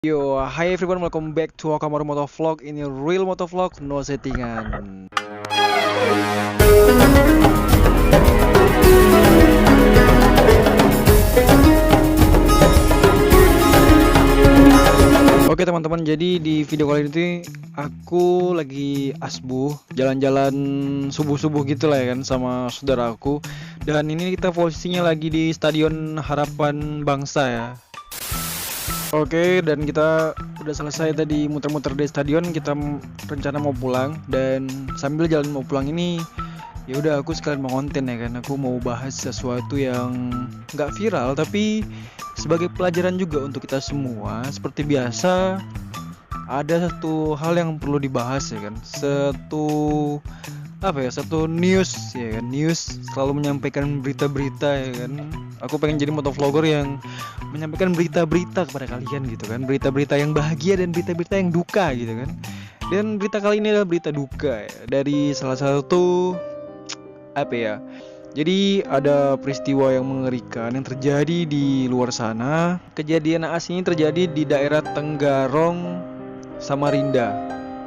Yo, hi everyone, welcome back to Okamaru Motovlog. Ini real motovlog, no settingan. Oke teman-teman, jadi di video kali ini aku lagi asbuh jalan-jalan subuh-subuh gitu lah ya kan sama saudara aku. Dan ini kita posisinya lagi di Stadion Harapan Bangsa ya. Oke, dan kita udah selesai tadi muter-muter di stadion, kita rencana mau pulang. Dan sambil jalan mau pulang ini, ya udah aku sekalian mau konten ya kan. Aku mau bahas sesuatu yang nggak viral tapi sebagai pelajaran juga untuk kita semua. Seperti biasa, ada satu hal yang perlu dibahas ya kan. Satu news ya kan. News selalu menyampaikan berita-berita ya kan. Aku pengen jadi motovlogger yang menyampaikan berita-berita kepada kalian gitu kan. Berita-berita yang bahagia dan berita-berita yang duka gitu kan. Dan berita kali ini adalah berita duka ya, dari salah satu jadi ada peristiwa yang mengerikan yang terjadi di luar sana. Kejadian naas ini terjadi di daerah Tenggarong, Samarinda.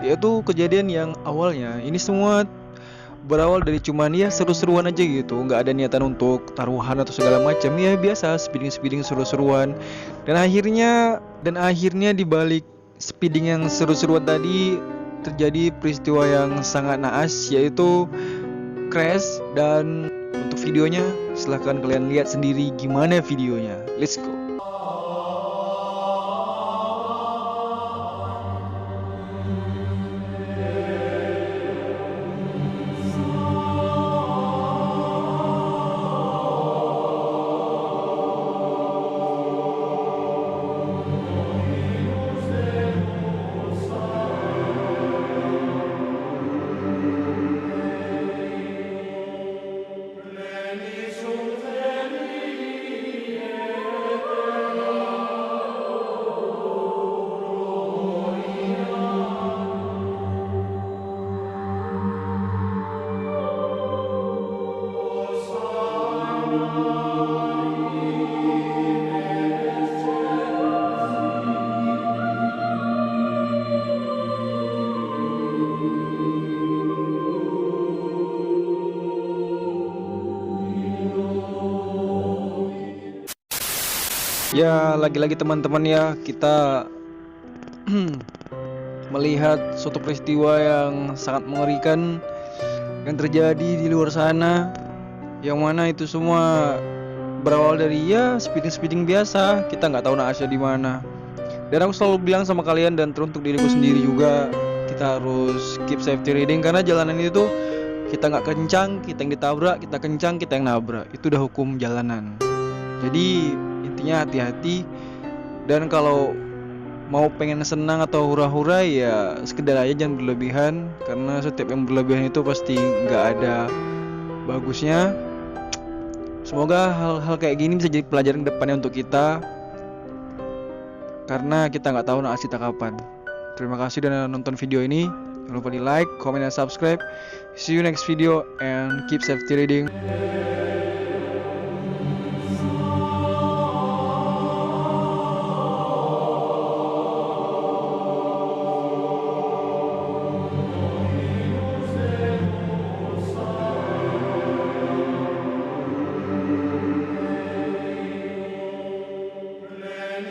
Yaitu kejadian yang awalnya ini semua berawal dari cuman ya seru-seruan aja gitu, nggak ada niatan untuk taruhan atau segala macam, ya biasa speeding seru-seruan. Dan akhirnya di balik speeding yang seru-seruan tadi terjadi peristiwa yang sangat naas, yaitu crash. Dan untuk videonya silahkan kalian lihat sendiri gimana videonya. Let's go. Ya, lagi-lagi teman-teman ya, kita melihat suatu peristiwa yang sangat mengerikan yang terjadi di luar sana, yang mana itu semua berawal dari ya speeding biasa. Kita nggak tahu naasnya di mana. Dan aku selalu bilang sama kalian dan teruntuk diriku sendiri juga, kita harus keep safety riding, karena jalanan itu kita nggak kencang, kita yang ditabrak, kita kencang, kita yang nabrak. Itu udah hukum jalanan. Jadi intinya hati-hati. Dan kalau mau pengen senang atau hura-hura ya sekedar aja, jangan berlebihan, karena setiap yang berlebihan itu pasti nggak ada bagusnya. Semoga hal-hal kayak gini bisa jadi pelajaran kedepannya untuk kita, karena kita nggak tahu naas kita kapan. Terima kasih udah nonton video ini. Jangan lupa di like, comment, dan subscribe. See you next video and keep safety reading.